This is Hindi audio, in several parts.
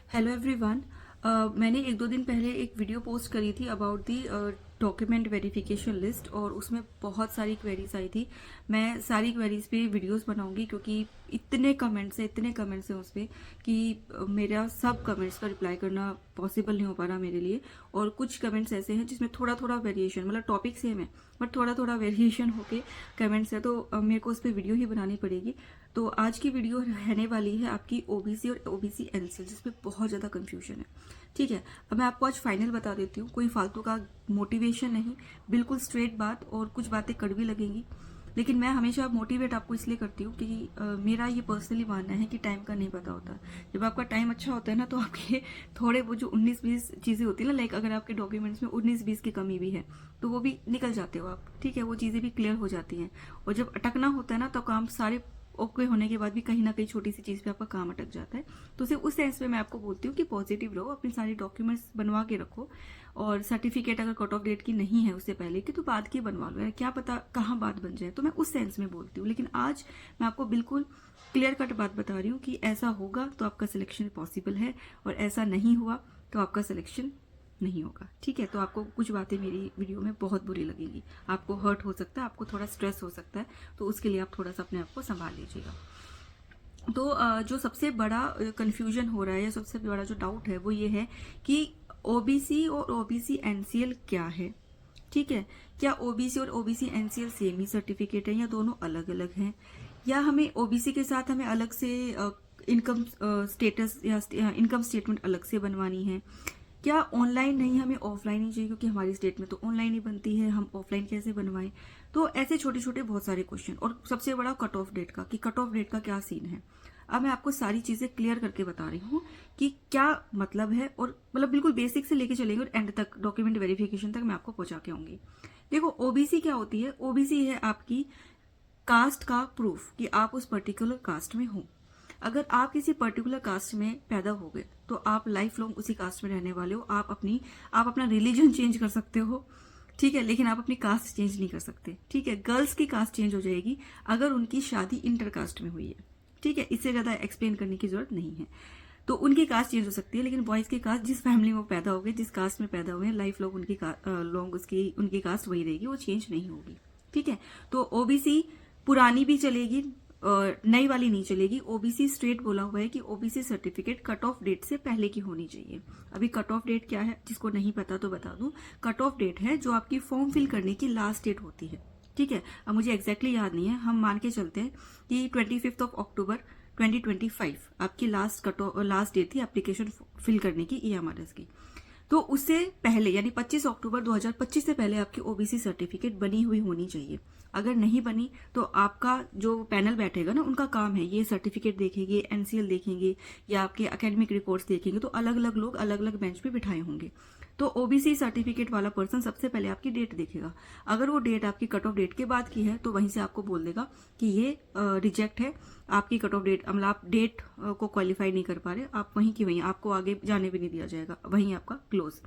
Hello everyone. मैंने एक दो दिन पहले एक वीडियो पोस्ट करी थी about the document verification list और उसमें बहुत सारी क्वेरीज आई थी। मैं सारी क्वेरीज पे वीडियोस बनाऊंगी क्योंकि इतने कमेंट्स हैं उस पर कि मेरा सब कमेंट्स का रिप्लाई करना पॉसिबल नहीं हो पा रहा मेरे लिए। और कुछ कमेंट्स ऐसे हैं जिसमें थोड़ा थोड़ा वेरिएशन, मतलब टॉपिक सेम है बट थोड़ा थोड़ा वेरिएशन होके कमेंट्स है, तो मेरे को उस पर वीडियो ही बनानी पड़ेगी। तो आज की वीडियो रहने वाली है आपकी ओबीसी और ओबीसी एनसीएल, जिसमें बहुत ज़्यादा कंफ्यूजन है। ठीक है, अब मैं आपको आज फाइनल बता देती हूँ, कोई फालतू का मोटिवेशन नहीं, बिल्कुल स्ट्रेट बात। और कुछ बातें कड़वी लगेंगी लेकिन मैं हमेशा मोटिवेट आपको इसलिए करती हूँ कि मेरा ये पर्सनली मानना है कि टाइम का नहीं पता होता। जब आपका टाइम अच्छा होता है ना, तो आपके थोड़े वो जो 19-20 चीज़ें होती है ना, लाइक अगर आपके डॉक्यूमेंट्स में 19-20 की कमी भी है तो वो भी निकल जाते हो आप। ठीक है, वो चीज़ें भी क्लियर हो जाती हैं। और जब अटकना होता है ना, तो काम सारे ओके होने के बाद भी कहीं ना कहीं छोटी सी चीज़ पे आपका काम अटक जाता है। तो सिर्फ उस सेंस में मैं आपको बोलती हूँ कि पॉजिटिव रहो, अपने सारे डॉक्यूमेंट्स बनवा के रखो। और सर्टिफिकेट अगर कट ऑफ डेट की नहीं है उससे पहले की, तो बाद की बनवा लो यार, क्या पता कहाँ बात बन जाए। तो मैं उस सेंस में बोलती हूँ। लेकिन आज मैं आपको बिल्कुल क्लियर कट बात बता रही हूँ कि ऐसा होगा तो आपका सिलेक्शन पॉसिबल है, और ऐसा नहीं हुआ तो आपका सिलेक्शन नहीं होगा। ठीक है, तो आपको कुछ बातें मेरी वीडियो में बहुत बुरी लगेंगी, आपको हर्ट हो सकता है, आपको थोड़ा स्ट्रेस हो सकता है, तो उसके लिए आप थोड़ा सा अपने आप को संभाल लीजिएगा। तो जो सबसे बड़ा कंफ्यूजन हो रहा है या सबसे बड़ा जो डाउट है वो ये है कि ओबीसी और ओबीसी एनसीएल क्या है। ठीक है, क्या ओबीसी और ओबीसी एनसीएल सेम ही सर्टिफिकेट है या दोनों अलग अलग हैं, या हमें ओबीसी के साथ हमें अलग से इनकम स्टेटस या इनकम स्टेटमेंट अलग से बनवानी है, क्या ऑनलाइन नहीं हमें ऑफलाइन ही चाहिए, क्योंकि हमारी स्टेट में तो ऑनलाइन ही बनती है, हम ऑफलाइन कैसे बनवाएं। तो ऐसे छोटे छोटे बहुत सारे क्वेश्चन। और सबसे बड़ा कट ऑफ डेट का, कि कट ऑफ डेट का क्या सीन है। अब मैं आपको सारी चीजें क्लियर करके बता रही हूँ कि क्या मतलब है, और मतलब बिल्कुल बेसिक से लेके चलेंगे और एंड तक डॉक्यूमेंट वेरिफिकेशन तक मैं आपको पहुंचा के आऊंगी। देखो, ओबीसी क्या होती है। ओबीसी है आपकी कास्ट का प्रूफ कि आप उस पर्टिकुलर कास्ट में हो। अगर आप किसी पर्टिकुलर कास्ट में पैदा हो गए तो आप लाइफ लॉन्ग उसी कास्ट में रहने वाले हो। आप अपना रिलीजन चेंज कर सकते हो, ठीक है, लेकिन आप अपनी कास्ट चेंज नहीं कर सकते। ठीक है, गर्ल्स की कास्ट चेंज हो जाएगी अगर उनकी शादी इंटर कास्ट में हुई है। ठीक है, इससे ज्यादा एक्सप्लेन करने की जरूरत नहीं है। तो उनकी कास्ट चेंज हो सकती है, लेकिन बॉयज की कास्ट, जिस फैमिली में वो पैदा हो गए, जिस कास्ट में पैदा हुए हैं, लाइफ लॉन्ग उनकी कास्ट वही रहेगी, वो चेंज नहीं होगी। ठीक है, तो ओबीसी पुरानी भी चलेगी और नई वाली नहीं चलेगी। ओबीसी स्ट्रेट बोला हुआ है कि OBC certificate cut off date से पहले की होनी चाहिए। अभी कट ऑफ डेट क्या है, जिसको नहीं पता तो बता दूं। कट ऑफ डेट है जो आपकी फॉर्म फिल करने की लास्ट डेट होती है। ठीक है, अब मुझे एग्जैक्टली याद नहीं है, हम मान के चलते हैं कि 25 अक्टूबर 2025 आपकी लास्ट डेट थी एप्लीकेशन फिल करने की, ईएमआरएस की। तो उससे पहले यानी 25 अक्टूबर 2025 से पहले आपकी ओबीसी सर्टिफिकेट बनी हुई होनी चाहिए। अगर नहीं बनी तो आपका जो पैनल बैठेगा ना, उनका काम है ये सर्टिफिकेट देखेंगे, एनसीएल देखेंगे या आपके एकेडमिक रिकॉर्ड्स देखेंगे, तो अलग अलग लोग अलग अलग बेंच पे बिठाए होंगे। तो ओबीसी सर्टिफिकेट वाला पर्सन सबसे पहले आपकी डेट देखेगा। अगर वो डेट आपकी कट ऑफ डेट के बाद की है तो वहीं से आपको बोल देगा कि ये रिजेक्ट है, आपकी कट ऑफ डेट, मतलब आप डेट को क्वालिफाई नहीं कर पा रहे, आप वहीं की वहीं, आपको आगे जाने भी नहीं दिया जाएगा, वहीं आपका क्लोज।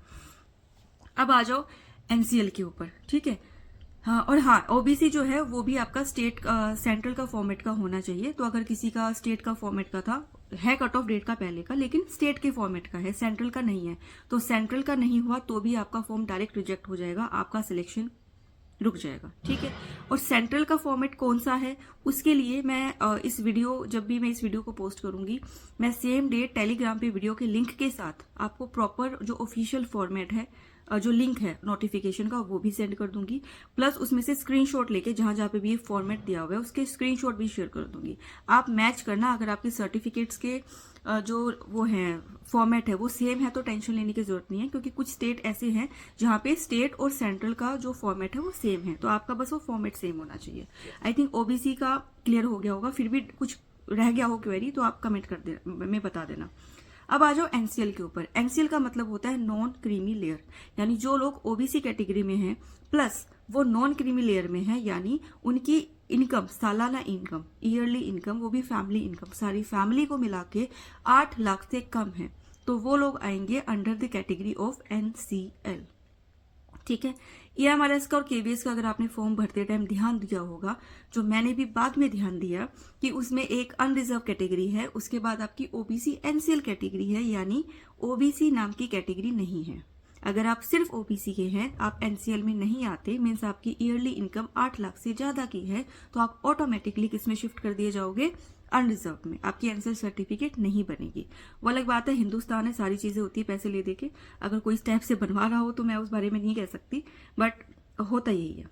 अब आ जाओ एनसीएल के ऊपर। ठीक है, हाँ, और हाँ, ओबीसी जो है वो भी आपका सेंट्रल का फॉर्मेट का होना चाहिए। तो अगर किसी का स्टेट का फॉर्मेट का था, है कट ऑफ डेट का पहले का, लेकिन स्टेट के फॉर्मेट का है, सेंट्रल का नहीं है, तो सेंट्रल का नहीं हुआ तो भी आपका फॉर्म डायरेक्ट रिजेक्ट हो जाएगा, आपका सिलेक्शन रुक जाएगा। ठीक है, और सेंट्रल का फॉर्मेट कौन सा है उसके लिए मैं जब भी मैं इस वीडियो को पोस्ट करूंगी, मैं सेम डे टेलीग्राम पे वीडियो के लिंक के साथ आपको प्रॉपर जो ऑफिशियल फॉर्मेट है, जो लिंक है नोटिफिकेशन का, वो भी सेंड कर दूंगी। प्लस उसमें से स्क्रीनशॉट लेके जहां जहां पे भी ये फॉर्मेट दिया हुआ है उसके स्क्रीनशॉट भी शेयर कर दूंगी। आप मैच करना, अगर आपके सर्टिफिकेट्स के जो वो है फॉर्मेट है वो सेम है तो टेंशन लेने की जरूरत नहीं है, क्योंकि कुछ स्टेट ऐसे हैं जहां पे स्टेट और सेंट्रल का जो फॉर्मेट है वो सेम है, तो आपका बस वो फॉर्मेट सेम होना चाहिए। आई थिंक ओबीसी का क्लियर हो गया होगा, फिर भी कुछ रह गया हो क्वेरी तो आप कमेंट कर देना, मैं बता देना। अब आ जाओ एनसीएल के ऊपर। एनसीएल का मतलब होता है नॉन क्रीमी लेयर, यानी जो लोग ओबीसी कैटेगरी में हैं प्लस वो नॉन क्रीमी लेयर में है, यानी उनकी इनकम, सालाना इनकम, ईयरली इनकम, वो भी फैमिली इनकम, सारी फैमिली को मिला के 8 लाख से कम है, तो वो लोग आएंगे under the category of NCL. ठीक है। ईएमआरएस का और केवीएस का अगर आपने फॉर्म भरते टाइम ध्यान दिया होगा, जो मैंने भी बाद में ध्यान दिया, कि उसमें एक अनरिजर्व कैटेगरी है, उसके बाद आपकी ओबीसी एनसीएल कैटेगरी है, यानी ओबीसी नाम की कैटेगरी नहीं है। अगर आप सिर्फ ओबीसी के हैं, आप एनसीएल में नहीं आते, मीन्स आपकी ईयरली इनकम 8 लाख से ज्यादा की है, तो आप ऑटोमेटिकली किसमें शिफ्ट कर दिए जाओगे? अनरिजर्व में। आपकी एनसीएल सर्टिफिकेट नहीं बनेगी। वो अलग बात है, हिंदुस्तान है, सारी चीजें होती है पैसे ले दे के। अगर कोई इस टाइप से बनवा रहा हो तो मैं उस बारे में नहीं कह सकती, बट होता यही है।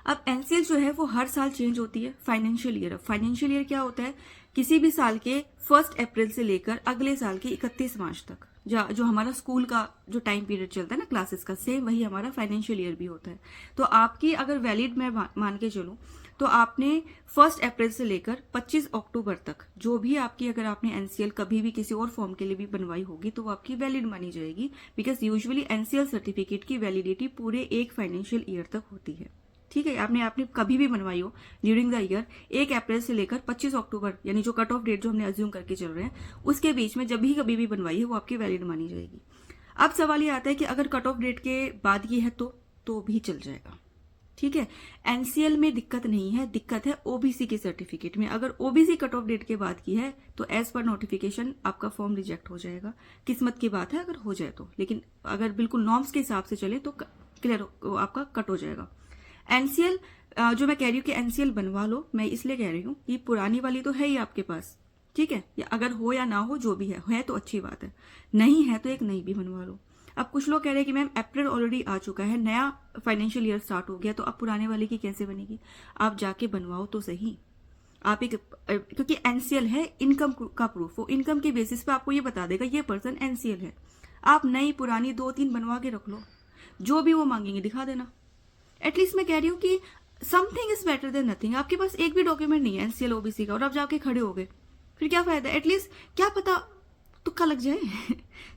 अब एनसीएल जो है वो हर साल चेंज होती है। फाइनेंशियल ईयर, फाइनेंशियल ईयर क्या होता है? किसी भी साल के 1 अप्रैल से लेकर अगले साल के 31 मार्च तक, जो हमारा स्कूल का जो टाइम पीरियड चलता है ना क्लासेस का, सेम वही हमारा फाइनेंशियल ईयर भी होता है। तो आपकी अगर वैलिड मैं मान के चलूं, तो आपने 1 अप्रैल से लेकर 25 अक्टूबर तक जो भी आपकी, अगर आपने एनसीएल कभी भी किसी और फॉर्म के लिए भी बनवाई होगी तो वो आपकी वैलिड मानी जाएगी। बिकॉज यूजुअली एनसीएल सर्टिफिकेट की वैलिडिटी पूरे एक फाइनेंशियल ईयर तक होती है। ठीक है, आपने कभी भी बनवाई हो ड्यूरिंग द ईयर, 1 अप्रैल से लेकर 25 अक्टूबर, यानी जो कट ऑफ डेट जो हमने अज्यूम करके चल रहे हैं, उसके बीच में जब भी कभी भी बनवाई है वो आपकी वैलिड मानी जाएगी। अब सवाल ये आता है कि अगर कट ऑफ डेट के बाद ये है तो भी चल जाएगा। ठीक है, एनसीएल में दिक्कत नहीं है, दिक्कत है ओबीसी के सर्टिफिकेट में। अगर ओबीसी कट ऑफ डेट के बाद की है तो एज पर नोटिफिकेशन आपका फॉर्म रिजेक्ट हो जाएगा। किस्मत की बात है अगर हो जाए तो, लेकिन अगर बिल्कुल नॉर्म्स के हिसाब से चले तो क्लियर आपका कट हो जाएगा। एनसीएल जो मैं कह रही हूँ कि एनसीएल बनवा लो, मैं इसलिए कह रही हूँ कि पुरानी वाली तो है ही आपके पास। ठीक है, या अगर हो या ना हो, जो भी है तो अच्छी बात है, नहीं है तो एक नई भी बनवा लो। अब कुछ लोग कह रहे हैं कि मैम अप्रैल ऑलरेडी आ चुका है, नया फाइनेंशियल ईयर स्टार्ट हो गया, तो अब पुराने वाले की कैसे बनेगी? आप जाके बनवाओ तो सही। आप एक, क्योंकि एनसीएल है इनकम का प्रूफ, वो इनकम के बेसिस पे आपको ये बता देगा ये पर्सन एनसीएल है। आप नई पुरानी 2-3 बनवा के रख लो, जो भी वो मांगेंगे दिखा देना। एटलीस्ट मैं कह रही हूँ कि something is better than nothing. आपके पास एक भी डॉक्यूमेंट नहीं है एनसीएल ओबीसी का और आप जाके खड़े हो गए, फिर क्या फायदा? एटलीस्ट क्या पता तुक्का लग जाए।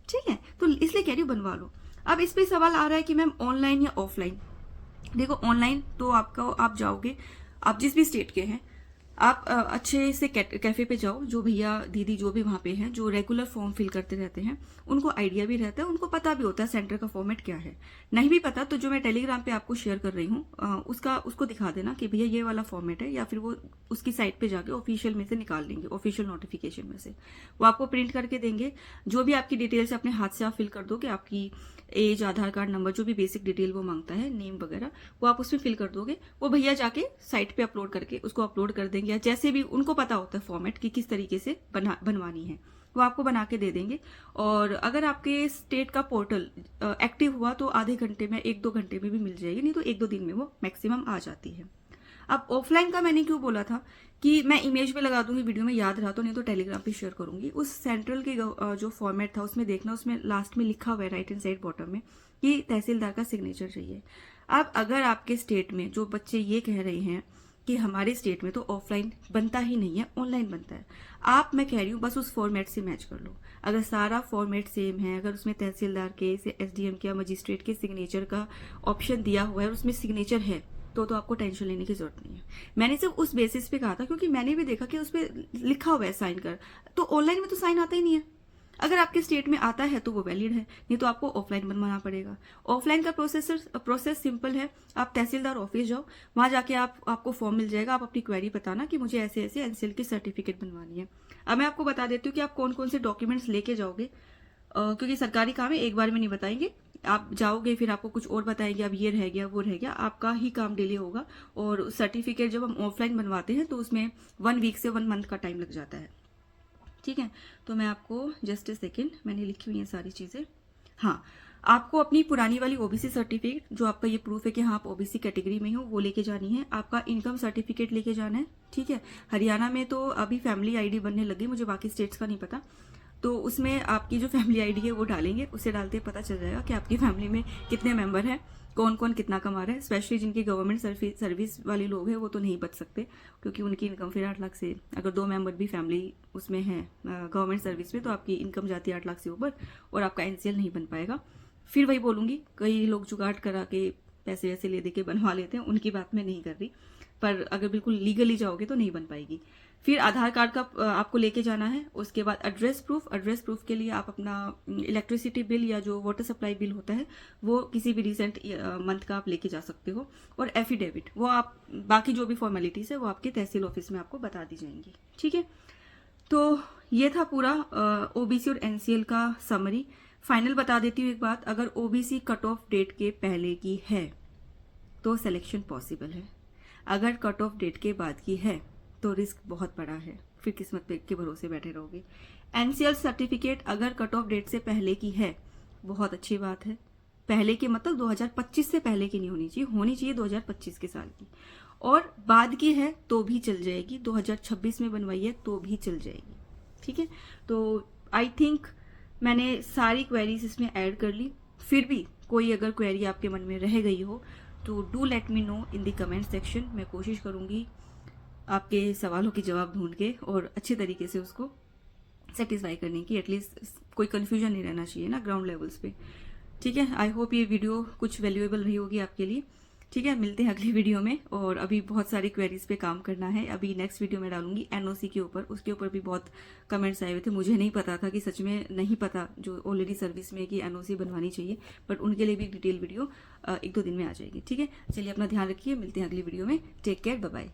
ठीक है, तो इसलिए कह रही हूँ बनवा लो। अब इस पे सवाल आ रहा है कि मैम ऑनलाइन या ऑफलाइन। देखो, ऑनलाइन तो आप जाओगे, आप जिस भी स्टेट के हैं, आप अच्छे से कैफे पे जाओ, जो भैया दीदी जो भी वहां पे हैं, जो रेगुलर फॉर्म फिल करते रहते हैं, उनको आइडिया भी रहता है, उनको पता भी होता है सेंटर का फॉर्मेट क्या है। नहीं भी पता तो जो मैं टेलीग्राम पे आपको शेयर कर रही हूँ उसको दिखा देना कि भैया ये वाला फॉर्मेट है, या फिर वो उसकी साइट पे जाके ऑफिशियल में से निकाल लेंगे, ऑफिशियल नोटिफिकेशन में से वो आपको प्रिंट करके देंगे। जो भी आपकी डिटेल्स अपने हाथ से आप फिल कर दो, कि आपकी एज, आधार कार्ड नंबर, जो भी बेसिक डिटेल वो मांगता है, नेम वगैरह, वो आप उसमें फिल कर दोगे। वो भैया जाके साइट पे अपलोड करके उसको अपलोड कर देंगे, या जैसे भी उनको पता होता है फॉर्मेट कि किस तरीके से बनवानी है, वो आपको बना के दे देंगे। और अगर आपके स्टेट का पोर्टल एक्टिव हुआ तो आधे घंटे में, 1-2 घंटे में भी मिल जाएगी, नहीं तो 1-2 दिन में वो मैक्सिमम आ जाती है। अब ऑफलाइन का मैंने क्यों बोला था कि मैं इमेज पे लगा दूंगी, वीडियो में याद रहा तो, नहीं तो टेलीग्राम पे शेयर करूंगी। उस सेंट्रल के जो फॉर्मेट था उसमें देखना, उसमें लास्ट में लिखा हुआ है राइट हैंड साइड बॉटम में कि तहसीलदार का सिग्नेचर चाहिए। अब अगर आपके स्टेट में जो बच्चे ये कह रहे हैं कि हमारे स्टेट में तो ऑफलाइन बनता ही नहीं है, ऑनलाइन बनता है, मैं कह रही हूँ बस उस फॉर्मेट से मैच कर लो। अगर सारा फॉर्मेट सेम है, अगर उसमें तहसीलदार के, एसडीएम के, मजिस्ट्रेट के सिग्नेचर का ऑप्शन दिया हुआ है और उसमें सिग्नेचर है, तो आपको टेंशन लेने की जरूरत नहीं है। मैंने सिर्फ उस बेसिस पे कहा था क्योंकि मैंने भी देखा कि उस पर लिखा हुआ है साइन कर, तो ऑनलाइन में तो साइन आता ही नहीं है। अगर आपके स्टेट में आता है तो वो वैलिड है, नहीं तो आपको ऑफलाइन बनवाना पड़ेगा। ऑफलाइन का प्रोसेस सिंपल है। आप तहसीलदार ऑफिस जाओ, वहां जाके आपको फॉर्म मिल जाएगा, आप अपनी क्वेरी बताना कि मुझे ऐसे ऐसे एनसीएल की सर्टिफिकेट बनवानी है। अब मैं आपको बता देती हूँ कि आप कौन कौन से डॉक्यूमेंट्स लेके जाओगे, क्योंकि सरकारी काम है, एक बार में नहीं बताएंगे। आप जाओगे फिर आपको कुछ और बताएंगे, अब ये रह गया वो रह गया, आपका ही काम डिले होगा। और सर्टिफिकेट जब हम ऑफलाइन बनवाते हैं तो उसमें 1 वीक से 1 मंथ का टाइम लग जाता है। ठीक है, तो मैं आपको जस्ट ए सेकेंड, मैंने लिखी हुई है सारी चीजें। हाँ, आपको अपनी पुरानी वाली ओबीसी सर्टिफिकेट, जो आपका ये प्रूफ है कि हाँ आप ओबीसी कैटेगरी में हो, वो लेके जानी है। आपका इनकम सर्टिफिकेट लेके जाना है। ठीक है, हरियाणा में तो अभी फैमिली आईडी बनने लगी, मुझे बाकी स्टेट्स का नहीं पता, तो उसमें आपकी जो फैमिली आईडी है वो डालेंगे, उसे डालते पता चल जाएगा कि आपकी फैमिली में कितने मेंबर हैं, कौन कौन कितना कमा रहा है। स्पेशली जिनकी गवर्नमेंट सर्विस वाले लोग हैं वो तो नहीं बच सकते, क्योंकि उनकी इनकम फिर 8 लाख से, अगर 2 मेंबर भी फैमिली उसमें है गवर्नमेंट सर्विस में, तो आपकी इनकम जाती है 8 लाख से ऊपर और आपका एनसीएल नहीं बन पाएगा। फिर वही बोलूंगी, कई लोग जुगाड़ करा के पैसे वैसे ले दे के बनवा लेते हैं, उनकी बात मैं नहीं कर रही, पर अगर बिल्कुल लीगली जाओगे तो नहीं बन पाएगी। फिर आधार कार्ड का आपको लेके जाना है। उसके बाद एड्रेस प्रूफ के लिए आप अपना इलेक्ट्रिसिटी बिल या जो वाटर सप्लाई बिल होता है वो किसी भी रिसेंट मंथ का आप लेके जा सकते हो। और एफिडेविट, वो आप बाकी जो भी फॉर्मेलिटीज है वो आपके तहसील ऑफिस में आपको बता दी जाएंगी। ठीक है, तो ये था पूरा ओबीसी और एनसीएल का समरी। फाइनल बता देती हूँ एक बात, अगर ओबीसी कट ऑफ डेट के पहले की है तो सिलेक्शन पॉसिबल है, अगर कट ऑफ डेट के बाद की है तो रिस्क बहुत बड़ा है, फिर किस्मत पे के भरोसे बैठे रहोगे। एनसीएल सर्टिफिकेट अगर कट ऑफ डेट से पहले की है, बहुत अच्छी बात है। पहले की मतलब 2025 से पहले की नहीं होनी चाहिए, होनी चाहिए 2025 के साल की। और बाद की है तो भी चल जाएगी, 2026 में बनवाई है तो भी चल जाएगी। ठीक है, तो आई थिंक मैंने सारी क्वेरीज इसमें ऐड कर ली। फिर भी कोई अगर क्वेरी आपके मन में रह गई हो तो do let me know in the comment section. मैं कोशिश करूंगी आपके सवालों के जवाब ढूंढ के और अच्छे तरीके से उसको सेटिस्फाई करने की, एटलीस्ट कोई कंफ्यूजन नहीं रहना चाहिए ना ग्राउंड लेवल्स पे। ठीक है, आई होप ये वीडियो कुछ वैल्यूएबल रही होगी आपके लिए। ठीक है, मिलते हैं अगली वीडियो में। और अभी बहुत सारी क्वेरीज पे काम करना है। अभी नेक्स्ट वीडियो में डालूंगी एनओसी के ऊपर, उसके ऊपर भी बहुत कमेंट्स आए हुए थे। मुझे नहीं पता था कि सच में नहीं पता जो ऑलरेडी सर्विस में कि एनओसी बनवानी चाहिए, बट उनके लिए भी डिटेल वीडियो 1-2 दिन में आ जाएगी। ठीक है, चलिए अपना ध्यान रखिए, मिलते हैं अगली वीडियो में। Take care, bye bye.